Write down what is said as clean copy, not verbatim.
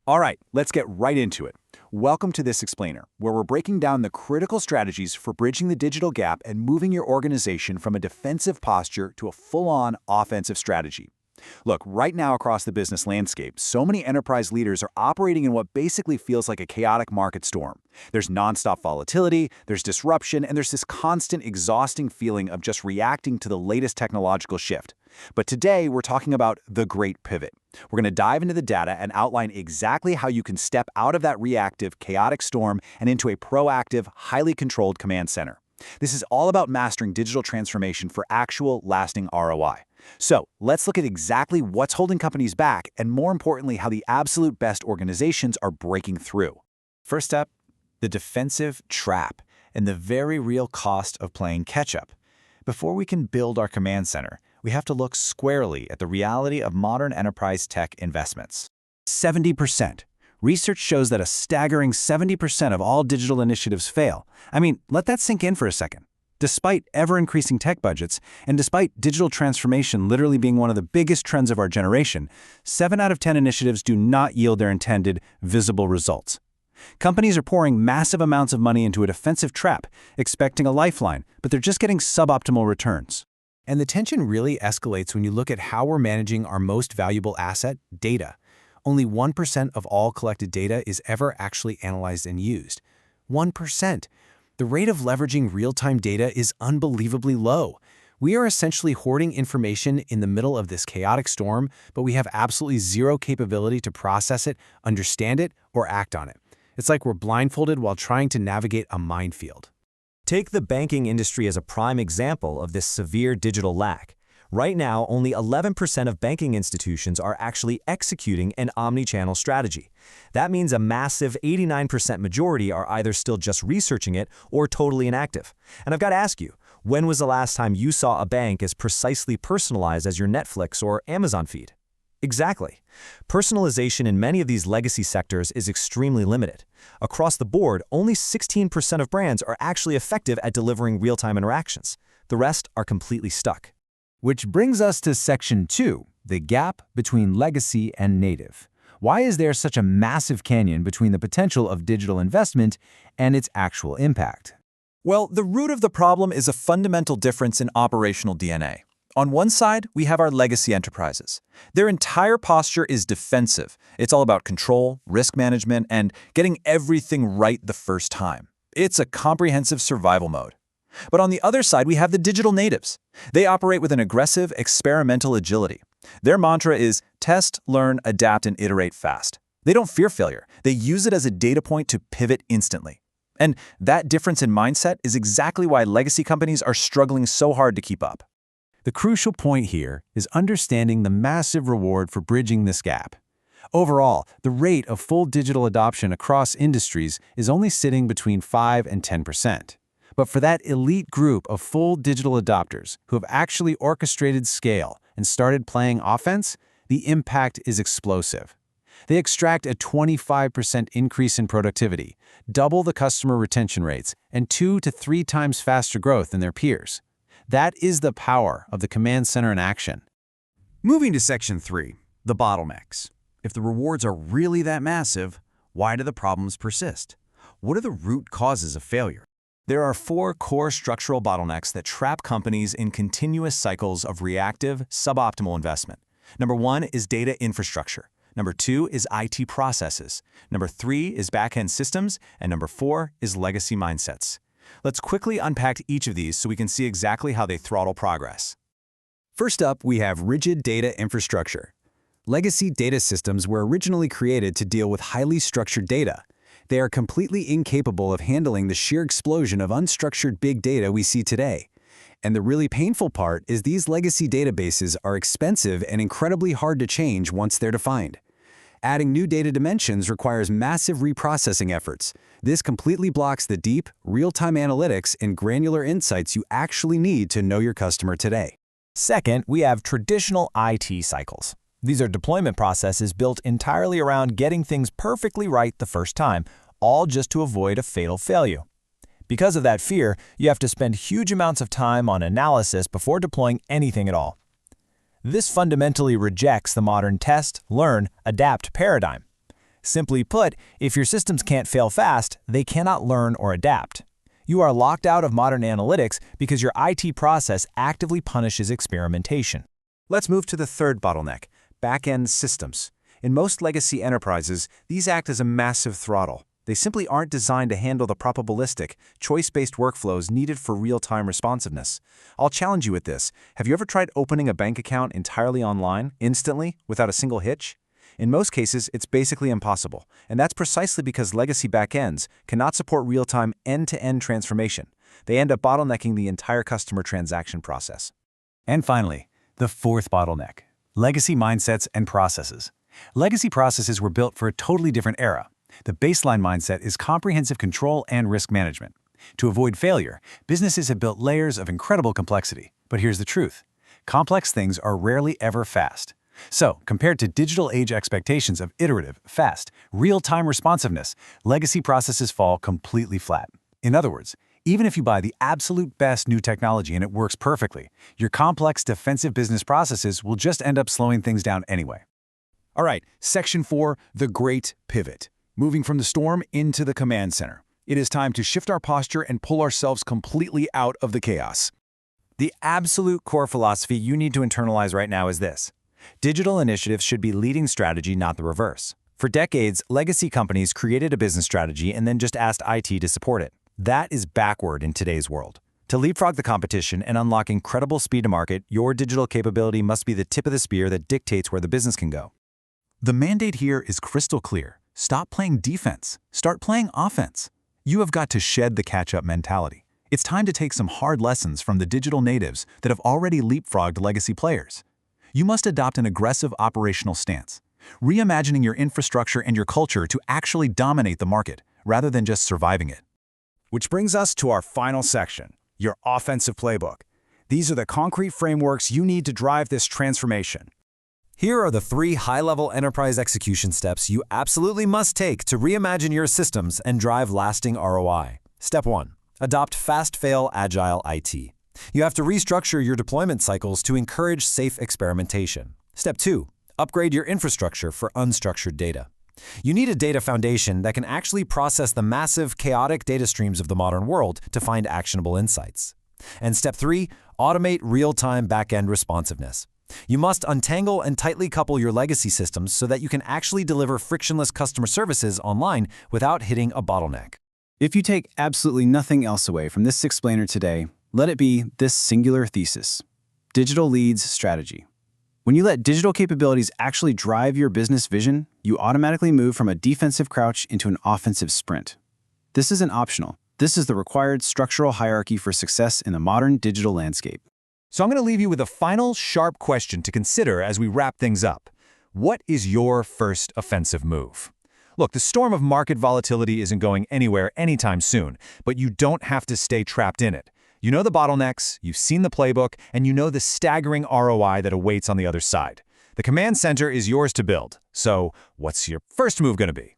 All right, let's get right into it. Welcome to this explainer, where we're breaking down the critical strategies for bridging the digital gap and moving your organization from a defensive posture to a full-on offensive strategy. Look, right now across the business landscape, so many enterprise leaders are operating in what basically feels like a chaotic market storm. There's nonstop volatility, there's disruption, and there's this constant exhausting feeling of just reacting to the latest technological shift. But today, we're talking about the Great Pivot. We're going to dive into the data and outline exactly how you can step out of that reactive, chaotic storm and into a proactive, highly controlled command center. This is all about mastering digital transformation for actual, lasting ROI. So, let's look at exactly what's holding companies back and, more importantly, how the absolute best organizations are breaking through. First up, the defensive trap and the very real cost of playing catch-up. Before we can build our command center, we have to look squarely at the reality of modern enterprise tech investments. 70%. Research shows that a staggering 70% of all digital initiatives fail. I mean, let that sink in for a second. Despite ever-increasing tech budgets, and despite digital transformation literally being one of the biggest trends of our generation, 7 out of 10 initiatives do not yield their intended, visible results. Companies are pouring massive amounts of money into a defensive trap, expecting a lifeline, but they're just getting suboptimal returns. And the tension really escalates when you look at how we're managing our most valuable asset, data. Only 1% of all collected data is ever actually analyzed and used. 1%. The rate of leveraging real-time data is unbelievably low. We are essentially hoarding information in the middle of this chaotic storm, but we have absolutely zero capability to process it, understand it, or act on it. It's like we're blindfolded while trying to navigate a minefield. Take the banking industry as a prime example of this severe digital lack. Right now, only 11% of banking institutions are actually executing an omni-channel strategy. That means a massive 89% majority are either still just researching it or totally inactive. And I've got to ask you, when was the last time you saw a bank as precisely personalized as your Netflix or Amazon feed? Exactly. Personalization in many of these legacy sectors is extremely limited. Across the board, only 16% of brands are actually effective at delivering real-time interactions. The rest are completely stuck. Which brings us to Section 2, the gap between legacy and native. Why is there such a massive canyon between the potential of digital investment and its actual impact? Well, the root of the problem is a fundamental difference in operational DNA. On one side, we have our legacy enterprises. Their entire posture is defensive. It's all about control, risk management, and getting everything right the first time. It's a comprehensive survival mode. But on the other side, we have the digital natives. They operate with an aggressive, experimental agility. Their mantra is test, learn, adapt, and iterate fast. They don't fear failure. They use it as a data point to pivot instantly. And that difference in mindset is exactly why legacy companies are struggling so hard to keep up. The crucial point here is understanding the massive reward for bridging this gap. Overall, the rate of full digital adoption across industries is only sitting between 5 and 10%. But for that elite group of full digital adopters who have actually orchestrated scale and started playing offense, the impact is explosive. They extract a 25% increase in productivity, double the customer retention rates, and 2 to 3 times faster growth than their peers. That is the power of the command center in action. Moving to Section 3, the bottlenecks. If the rewards are really that massive, why do the problems persist? What are the root causes of failure? There are 4 core structural bottlenecks that trap companies in continuous cycles of reactive, suboptimal investment. Number 1 is data infrastructure. Number 2 is IT processes. Number 3 is back-end systems. And number 4 is legacy mindsets. Let's quickly unpack each of these so we can see exactly how they throttle progress. First up, we have rigid data infrastructure. Legacy data systems were originally created to deal with highly structured data. They are completely incapable of handling the sheer explosion of unstructured big data we see today. And the really painful part is these legacy databases are expensive and incredibly hard to change once they're defined. Adding new data dimensions requires massive reprocessing efforts. This completely blocks the deep, real-time analytics and granular insights you actually need to know your customer today. Second, we have traditional IT cycles. These are deployment processes built entirely around getting things perfectly right the first time, all just to avoid a fatal failure. Because of that fear, you have to spend huge amounts of time on analysis before deploying anything at all. This fundamentally rejects the modern test, learn, adapt paradigm. Simply put, if your systems can't fail fast, they cannot learn or adapt. You are locked out of modern analytics because your IT process actively punishes experimentation. Let's move to the third bottleneck, back-end systems. In most legacy enterprises, these act as a massive throttle. They simply aren't designed to handle the probabilistic, choice-based workflows needed for real-time responsiveness. I'll challenge you with this. Have you ever tried opening a bank account entirely online, instantly, without a single hitch? In most cases, it's basically impossible, and that's precisely because legacy backends cannot support real-time end-to-end transformation. They end up bottlenecking the entire customer transaction process. And finally, the fourth bottleneck, legacy mindsets and processes. Legacy processes were built for a totally different era. The baseline mindset is comprehensive control and risk management. To avoid failure, businesses have built layers of incredible complexity. But here's the truth. Complex things are rarely ever fast. So, compared to digital age expectations of iterative, fast, real-time responsiveness, legacy processes fall completely flat. In other words, even if you buy the absolute best new technology and it works perfectly, your complex defensive business processes will just end up slowing things down anyway. All right, Section 4, the Great Pivot. Moving from the storm into the command center. It is time to shift our posture and pull ourselves completely out of the chaos. The absolute core philosophy you need to internalize right now is this. Digital initiatives should be leading strategy, not the reverse. For decades, legacy companies created a business strategy and then just asked IT to support it. That is backward in today's world. To leapfrog the competition and unlock incredible speed to market, your digital capability must be the tip of the spear that dictates where the business can go. The mandate here is crystal clear. Stop playing defense. Start playing offense. You have got to shed the catch-up mentality. It's time to take some hard lessons from the digital natives that have already leapfrogged legacy players. You must adopt an aggressive operational stance, reimagining your infrastructure and your culture to actually dominate the market, rather than just surviving it. Which brings us to our final section, your offensive playbook. These are the concrete frameworks you need to drive this transformation. Here are the 3 high-level enterprise execution steps you absolutely must take to reimagine your systems and drive lasting ROI. Step 1. Adopt fast-fail agile IT. You have to restructure your deployment cycles to encourage safe experimentation. Step 2. Upgrade your infrastructure for unstructured data. You need a data foundation that can actually process the massive, chaotic data streams of the modern world to find actionable insights. And Step 3. Automate real-time back-end responsiveness. You must untangle and tightly couple your legacy systems so that you can actually deliver frictionless customer services online without hitting a bottleneck. If you take absolutely nothing else away from this explainer today, let it be this singular thesis. Digital leads strategy. When you let digital capabilities actually drive your business vision, you automatically move from a defensive crouch into an offensive sprint. This isn't optional. This is the required structural hierarchy for success in the modern digital landscape. So I'm going to leave you with a final sharp question to consider as we wrap things up. What is your first offensive move? Look, the storm of market volatility isn't going anywhere anytime soon, but you don't have to stay trapped in it. You know the bottlenecks, you've seen the playbook, and you know the staggering ROI that awaits on the other side. The command center is yours to build. So what's your first move going to be?